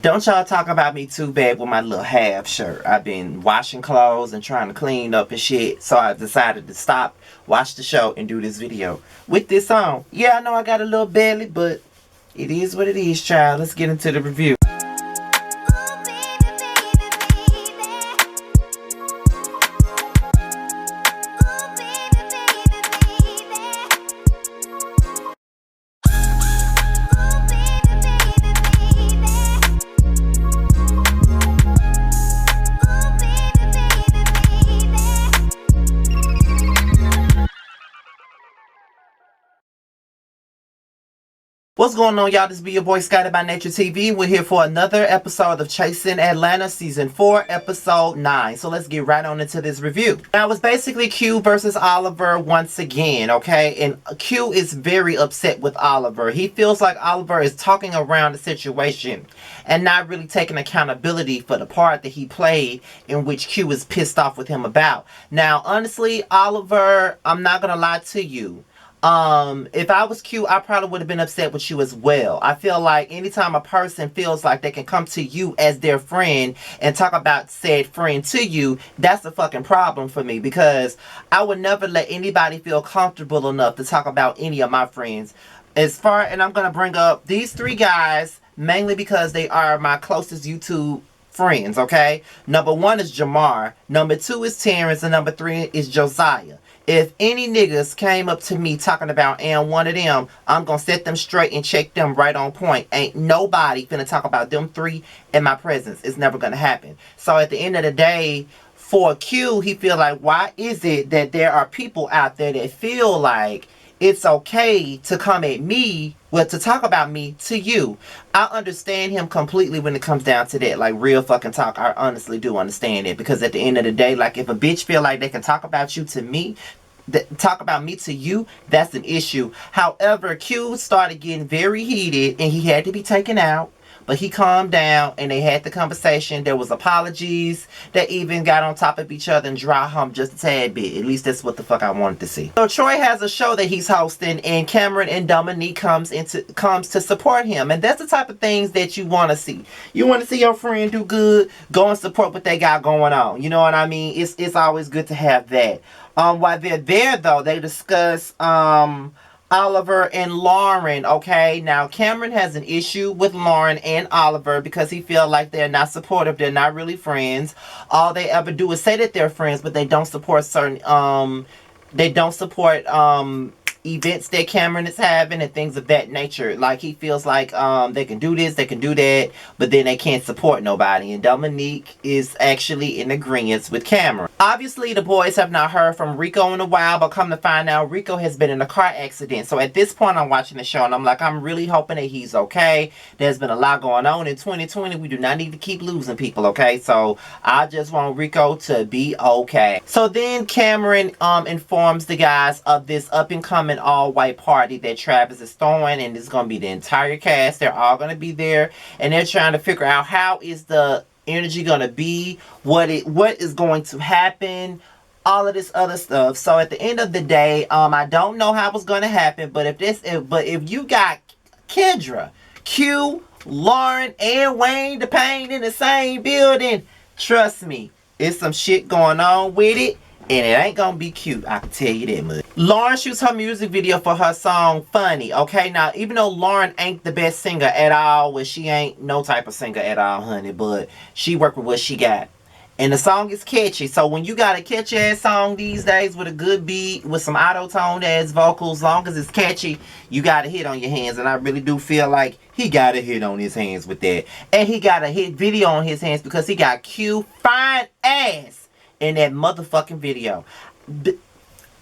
Don't y'all talk about me too bad with my little half shirt. I've been washing clothes and trying to clean up and shit. So I decided to stop, watch the show, and do this video with this on. Yeah, I know I got a little belly, but it is what it is, child. Let's get into the review. What's going on, y'all? This be your boy Scotty by Nature TV. We're here for another episode of Chasing Atlanta Season 4, Episode 9. So let's get right on into this review. Now, it's basically Q versus Oliver once again, okay? And Q is very upset with Oliver. He feels like Oliver is talking around the situation and not really taking accountability for the part that he played in which Q is pissed off with him about. Now, honestly, Oliver, I'm not gonna lie to you. If I was Q, I probably would have been upset with you as well. I feel like anytime a person feels like they can come to you as their friend and talk about said friend to you, that's a fucking problem for me, because I would never let anybody feel comfortable enough to talk about any of my friends. And I'm gonna bring up these three guys mainly because they are my closest YouTube friends, okay? Number 1 is Jamar, number 2 is Terrence, and number 3 is Josiah. If any niggas came up to me talking about and one of them, I'm gonna set them straight and check them right on point. Ain't nobody finna talk about them three in my presence. It's never gonna happen. So at the end of the day, for Q, he feel like, why is it that there are people out there that feel like it's okay to come at me, well, to talk about me to you? I understand him completely when it comes down to that. Like, real fucking talk, I honestly do understand it. Because at the end of the day, like, if a bitch feel like they can talk about you to me, talk about me to you, that's an issue. However, Q started getting very heated and he had to be taken out. But he calmed down and they had the conversation. There was apologies. They even got on top of each other and dry hump just a tad bit. At least that's what the fuck I wanted to see. So Troy has a show that he's hosting, and Cameron and Dominique comes to support him. And that's the type of things that you want to see. You want to see your friend do good, go and support what they got going on. You know what I mean? It's always good to have that. While they're there though, they discuss Oliver and Lauren, okay? Now, Cameron has an issue with Lauren and Oliver because he feels like they're not supportive. They're not really friends. All they ever do is say that they're friends, but they don't support events that Cameron is having and things of that nature. Like, he feels like they can do this, they can do that, but then they can't support nobody. And Dominique is actually in agreement with Cameron. Obviously, the boys have not heard from Rico in a while, but come to find out, Rico has been in a car accident. So at this point, I'm watching the show and I'm like, I'm really hoping that he's okay. There's been a lot going on in 2020. We do not need to keep losing people, okay? So I just want Rico to be okay. So then Cameron informs the guys of this up and coming all-white party that Travis is throwing, and it's going to be the entire cast. They're all going to be there, and they're trying to figure out how is the energy going to be, what is going to happen, all of this other stuff. So at the end of the day, I don't know how it's going to happen, but if you got Kendra, Q, Lauren, and Wayne the Pain in the same building, trust me, it's some shit going on with it. And it ain't gonna be cute, I can tell you that much. Lauren shoots her music video for her song Funny, okay? Now, even though Lauren ain't the best singer at all, well, she ain't no type of singer at all, honey, but she worked with what she got. And the song is catchy. So when you got a catchy ass song these days with a good beat, with some auto-toned ass vocals, as long as it's catchy, you got a hit on your hands. And I really do feel like he got a hit on his hands with that. And he got a hit video on his hands because he got Q fine ass in that motherfucking video.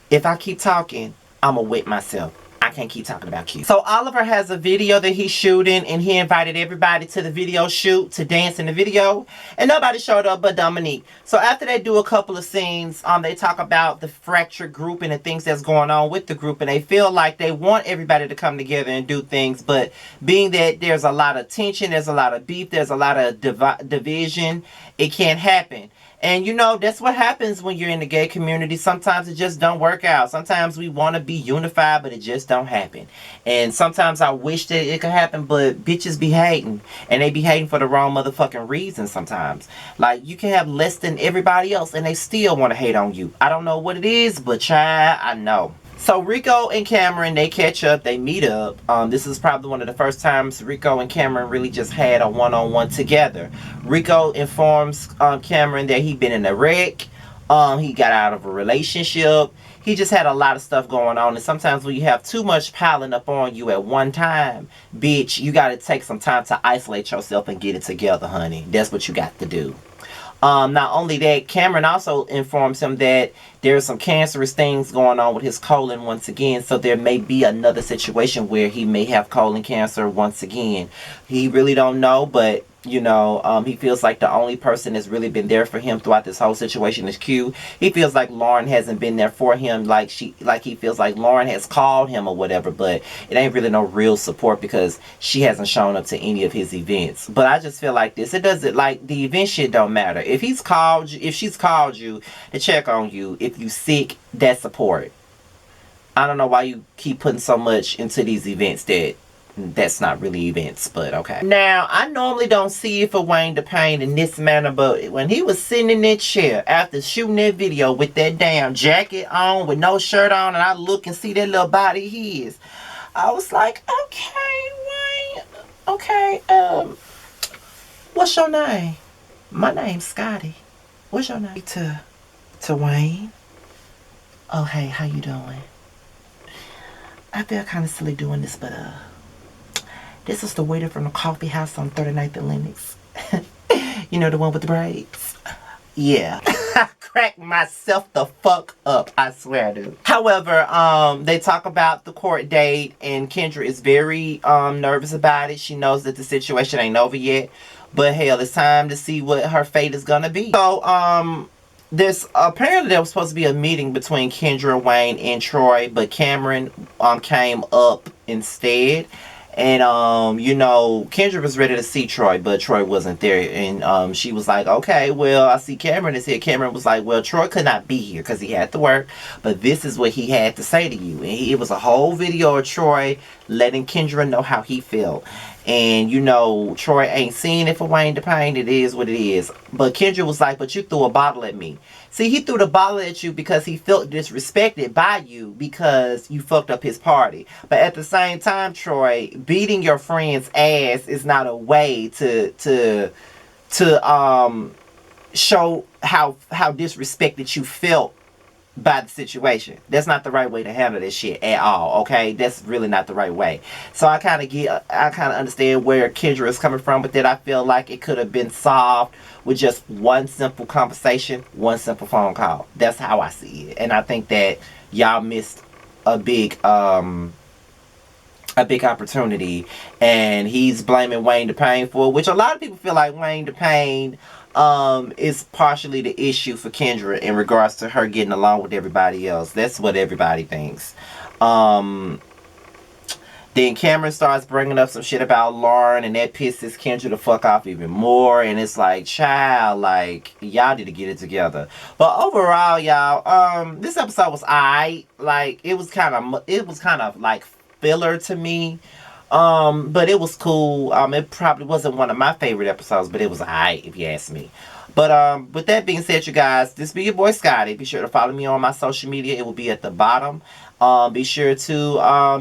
If I keep talking, I'ma wet myself. I can't keep talking about Q. So Oliver has a video that he's shooting, and he invited everybody to the video shoot to dance in the video, and nobody showed up but Dominique. So after they do a couple of scenes, they talk about the fractured group and the things that's going on with the group, and they feel like they want everybody to come together and do things, but being that there's a lot of tension, there's a lot of beef, there's a lot of division, it can't happen. And you know, that's what happens when you're in the gay community. Sometimes it just don't work out. Sometimes we want to be unified, but it just don't happen. And sometimes I wish that it could happen, but bitches be hating. And they be hating for the wrong motherfucking reason sometimes. Like, you can have less than everybody else and they still want to hate on you. I don't know what it is, but child, I know. So Rico and Cameron, they catch up, they meet up. This is probably one of the first times Rico and Cameron really just had a one-on-one together. Rico informs Cameron that he'd been in a wreck. He got out of a relationship. He just had a lot of stuff going on. And sometimes when you have too much piling up on you at one time, bitch, you got to take some time to isolate yourself and get it together, honey. That's what you got to do. Not only that, Cameron also informs him that there's some cancerous things going on with his colon once again. So there may be another situation where he may have colon cancer once again. He really don't know, but you know, he feels like the only person that's really been there for him throughout this whole situation is Q. He feels like Lauren hasn't been there for him, like he feels like Lauren has called him or whatever, but it ain't really no real support because she hasn't shown up to any of his events. But I just feel like this, it doesn't, like, the event shit don't matter. If she's called you to check on you, if you sick, that's support. I don't know why you keep putting so much into these events that's not really events, but okay. Now, I normally don't see it for Wayne DePayne in this manner, but when he was sitting in that chair after shooting that video with that damn jacket on, with no shirt on, and I look and see that little body of his, I was like, okay, Wayne, okay, what's your name? My name's Scotty. What's your name? To Wayne. Oh, hey, how you doing? I feel kind of silly doing this, but this is the waiter from the coffee house on 39th and Lenox. You know, the one with the braids? Yeah. I cracked myself the fuck up, I swear to. However, they talk about the court date, and Kendra is very nervous about it. She knows that the situation ain't over yet, but hell, it's time to see what her fate is gonna be. So, apparently there was supposed to be a meeting between Kendra, Wayne, and Troy, but Cameron came up instead. And, you know, Kendra was ready to see Troy, but Troy wasn't there. And she was like, okay, well, I see Cameron is here. Cameron was like, well, Troy could not be here because he had to work. But this is what he had to say to you. And it was a whole video of Troy letting Kendra know how he felt. And, you know, Troy ain't seen it for Wayne DePayne. It is what it is. But Kendra was like, but you threw a bottle at me. See, he threw the bottle at you because he felt disrespected by you because you fucked up his party. But at the same time, Troy, beating your friend's ass is not a way to show how disrespected you felt by the situation. That's not the right way to handle this shit at all, okay? That's really not the right way. So I kind of understand where Kendra is coming from, but then I feel like it could have been solved with just one simple conversation, one simple phone call. That's how I see it. And I think that y'all missed a big opportunity, and he's blaming Wayne DePayne for it, which a lot of people feel like Wayne DePayne is partially the issue for Kendra in regards to her getting along with everybody else. That's what everybody thinks. Then Cameron starts bringing up some shit about Lauren, and that pisses Kendra the fuck off even more. And it's like, child, like, y'all need to get it together. But overall, y'all, this episode was alright. Like, it was kind of like filler to me. But it was cool. It probably wasn't one of my favorite episodes, but it was alright if you ask me. But with that being said, you guys, this be your boy Scotty. Be sure to follow me on my social media. It will be at the bottom. Be sure to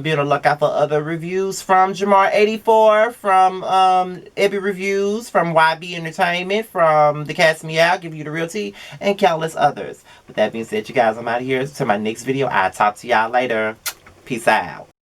be on the lookout for other reviews from Jamar84, from Ebby Reviews, from YB Entertainment, from The Cat's Meow, Give You the Real Tea, and countless others. With that being said, you guys, I'm out of here. To my next video. I'll talk to y'all later. Peace out.